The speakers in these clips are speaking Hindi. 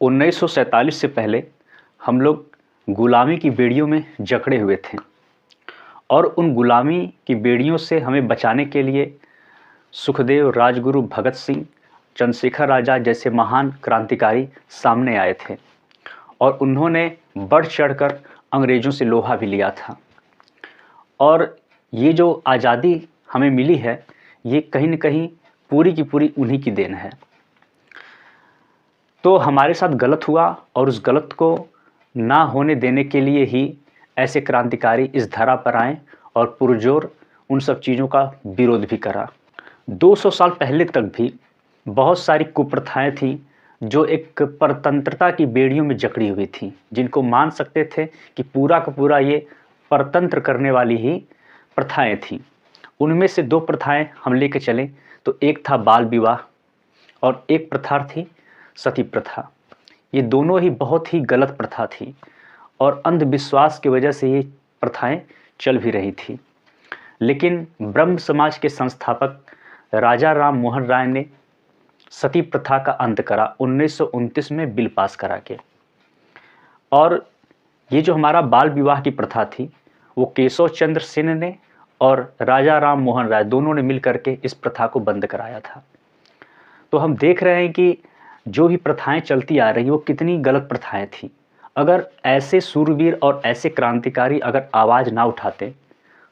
1947 से पहले हम लोग गुलामी की बेड़ियों में जकड़े हुए थे और उन गुलामी की बेड़ियों से हमें बचाने के लिए सुखदेव, राजगुरु, भगत सिंह, चंद्रशेखर आज़ाद जैसे महान क्रांतिकारी सामने आए थे और उन्होंने बढ़ चढ़कर अंग्रेज़ों से लोहा भी लिया था। और ये जो आज़ादी हमें मिली है, ये कहीं न कहीं पूरी की पूरी उन्हीं की देन है। तो हमारे साथ गलत हुआ और उस गलत को ना होने देने के लिए ही ऐसे क्रांतिकारी इस धरा पर आए और पुरजोर उन सब चीज़ों का विरोध भी करा। 200 साल पहले तक भी बहुत सारी कुप्रथाएं थीं जो एक परतंत्रता की बेड़ियों में जकड़ी हुई थीं, जिनको मान सकते थे कि पूरा का पूरा ये परतंत्र करने वाली ही प्रथाएं थीं। उनमें से 2 प्रथाएं हम लेके चलें तो एक था बाल विवाह और एक प्रथा थी सती प्रथा। ये दोनों ही बहुत ही गलत प्रथा थी और अंधविश्वास की वजह से ये प्रथाएं चल भी रही थी। लेकिन ब्रह्म समाज के संस्थापक राजा राम मोहन राय ने सती प्रथा का अंत करा 1929 में बिल पास करा के। और ये जो हमारा बाल विवाह की प्रथा थी, वो केशव चंद्र सेन ने और राजा राम मोहन राय दोनों ने मिल करके इस प्रथा को बंद कराया था। तो हम देख रहे हैं कि जो भी प्रथाएं चलती आ रही वो कितनी गलत प्रथाएं थी। अगर ऐसे सूरवीर और ऐसे क्रांतिकारी अगर आवाज़ ना उठाते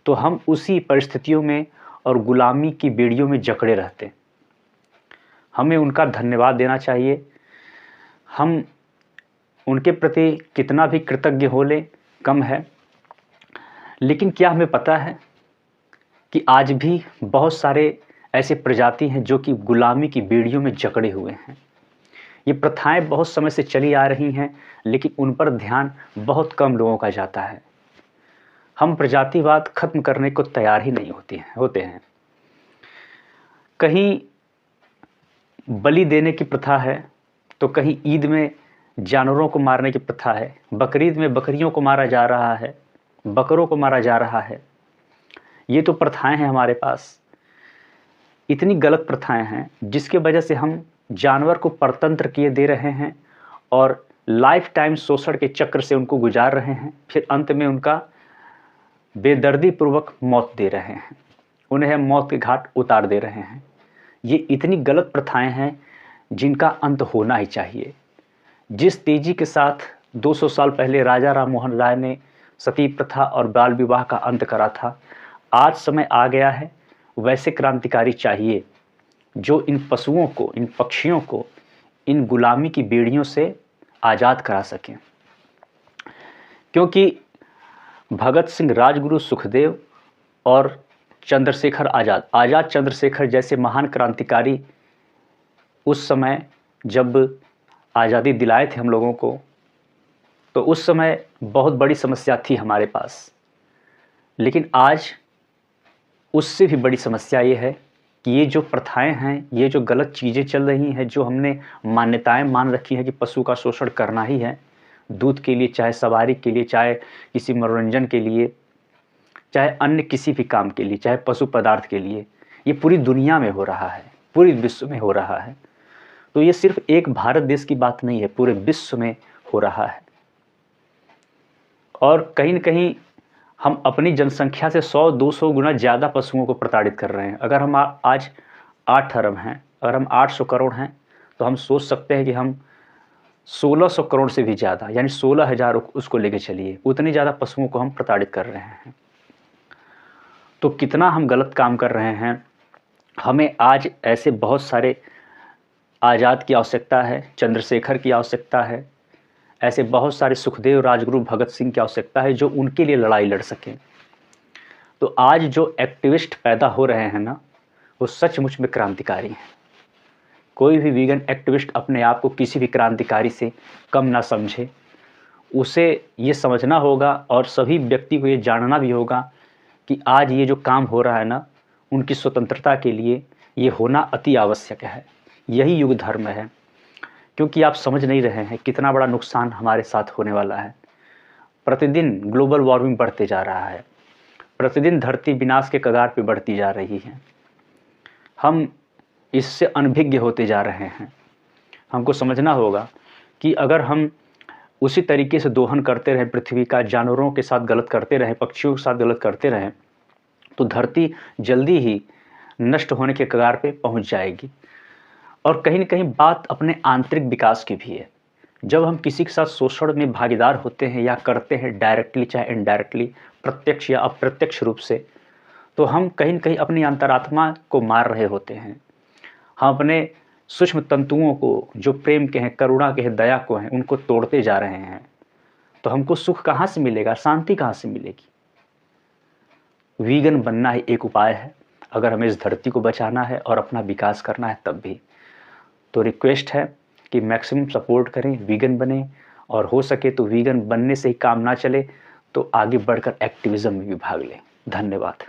तो हम उसी परिस्थितियों में और गुलामी की बेड़ियों में जकड़े रहते। हमें उनका धन्यवाद देना चाहिए। हम उनके प्रति कितना भी कृतज्ञ हो ले कम है। लेकिन क्या हमें पता है कि आज भी बहुत सारे ऐसे प्रजाति हैं जो कि गुलामी की बेड़ियों में जकड़े हुए हैं। ये प्रथाएं बहुत समय से चली आ रही हैं, लेकिन उन पर ध्यान बहुत कम लोगों का जाता है। हम प्रजातिवाद खत्म करने को तैयार ही नहीं होते हैं। कहीं बलि देने की प्रथा है, तो कहीं ईद में जानवरों को मारने की प्रथा है, बकरीद में बकरियों को मारा जा रहा है, बकरों को मारा जा रहा है। ये तो प्रथाएं हैं हमारे पास। इतनी गलत प्रथाएं हैं जिसके वजह से हम जानवर को परतंत्र किए दे रहे हैं और लाइफ टाइम शोषण के चक्र से उनको गुजार रहे हैं। फिर अंत में उनका बेदर्दी पूर्वक मौत दे रहे हैं, उन्हें मौत के घाट उतार दे रहे हैं। ये इतनी गलत प्रथाएं हैं जिनका अंत होना ही चाहिए। जिस तेजी के साथ 200 साल पहले राजा राम मोहन राय ने सती प्रथा और बाल विवाह का अंत करा था, आज समय आ गया है वैसे क्रांतिकारी चाहिए जो इन पशुओं को, इन पक्षियों को इन गुलामी की बेड़ियों से आज़ाद करा सकें। क्योंकि भगत सिंह, राजगुरु, सुखदेव और आज़ाद चंद्रशेखर जैसे महान क्रांतिकारी उस समय जब आज़ादी दिलाए थे हम लोगों को, तो उस समय बहुत बड़ी समस्या थी हमारे पास। लेकिन आज उससे भी बड़ी समस्या ये है कि ये जो प्रथाएं हैं, ये जो गलत चीज़ें चल रही हैं, जो हमने मान्यताएं मान रखी हैं कि पशु का शोषण करना ही है, दूध के लिए, चाहे सवारी के लिए, चाहे किसी मनोरंजन के लिए, चाहे अन्य किसी भी काम के लिए, चाहे पशु पदार्थ के लिए, ये पूरी दुनिया में हो रहा है, पूरी विश्व में हो रहा है। तो ये सिर्फ एक भारत देश की बात नहीं है, पूरे विश्व में हो रहा है। और कहीं न कहीं हम अपनी जनसंख्या से 100-200 गुना ज़्यादा पशुओं को प्रताड़ित कर रहे हैं। अगर हम आज 8 अरब हैं, अगर हम 800 करोड़ हैं, तो हम सोच सकते हैं कि हम 1600 करोड़ से भी ज़्यादा, यानी 16,000 उसको लेके चलिए, उतनी ज़्यादा पशुओं को हम प्रताड़ित कर रहे हैं। तो कितना हम गलत काम कर रहे हैं। हमें आज ऐसे बहुत सारे आज़ाद की आवश्यकता है, चंद्रशेखर की आवश्यकता है, ऐसे बहुत सारे सुखदेव, राजगुरु, भगत सिंह की आवश्यकता है जो उनके लिए लड़ाई लड़ सकें। तो आज जो एक्टिविस्ट पैदा हो रहे हैं ना, वो सचमुच में क्रांतिकारी हैं। कोई भी वीगन एक्टिविस्ट अपने आप को किसी भी क्रांतिकारी से कम ना समझे। उसे ये समझना होगा और सभी व्यक्ति को ये जानना भी होगा कि आज ये जो काम हो रहा है ना, उनकी स्वतंत्रता के लिए ये होना अति आवश्यक है। यही युग धर्म है। क्योंकि आप समझ नहीं रहे हैं कितना बड़ा नुकसान हमारे साथ होने वाला है। प्रतिदिन ग्लोबल वार्मिंग बढ़ते जा रहा है, प्रतिदिन धरती विनाश के कगार पे बढ़ती जा रही है। हम इससे अनभिज्ञ होते जा रहे हैं। हमको समझना होगा कि अगर हम उसी तरीके से दोहन करते रहें पृथ्वी का, जानवरों के साथ गलत करते रहें, पक्षियों के साथ गलत करते रहें, तो धरती जल्दी ही नष्ट होने के कगार पे पहुंच जाएगी। और कहीं न कहीं बात अपने आंतरिक विकास की भी है। जब हम किसी के साथ शोषण में भागीदार होते हैं या करते हैं डायरेक्टली चाहे इनडायरेक्टली, प्रत्यक्ष या अप्रत्यक्ष रूप से, तो हम कहीं न कहीं अपनी अंतरात्मा को मार रहे होते हैं। हम अपने सूक्ष्म तंतुओं को, जो प्रेम के हैं, करुणा के हैं, दया को हैं, उनको तोड़ते जा रहे हैं। तो हमको सुख कहाँ से मिलेगा, शांति कहाँ से मिलेगी? वीगन बनना ही एक उपाय है, अगर हमें इस धरती को बचाना है और अपना विकास करना है तब भी। तो रिक्वेस्ट है कि मैक्सिमम सपोर्ट करें, वीगन बने, और हो सके तो वीगन बनने से ही काम ना चले तो आगे बढ़कर एक्टिविज़्म में भी भाग लें। धन्यवाद।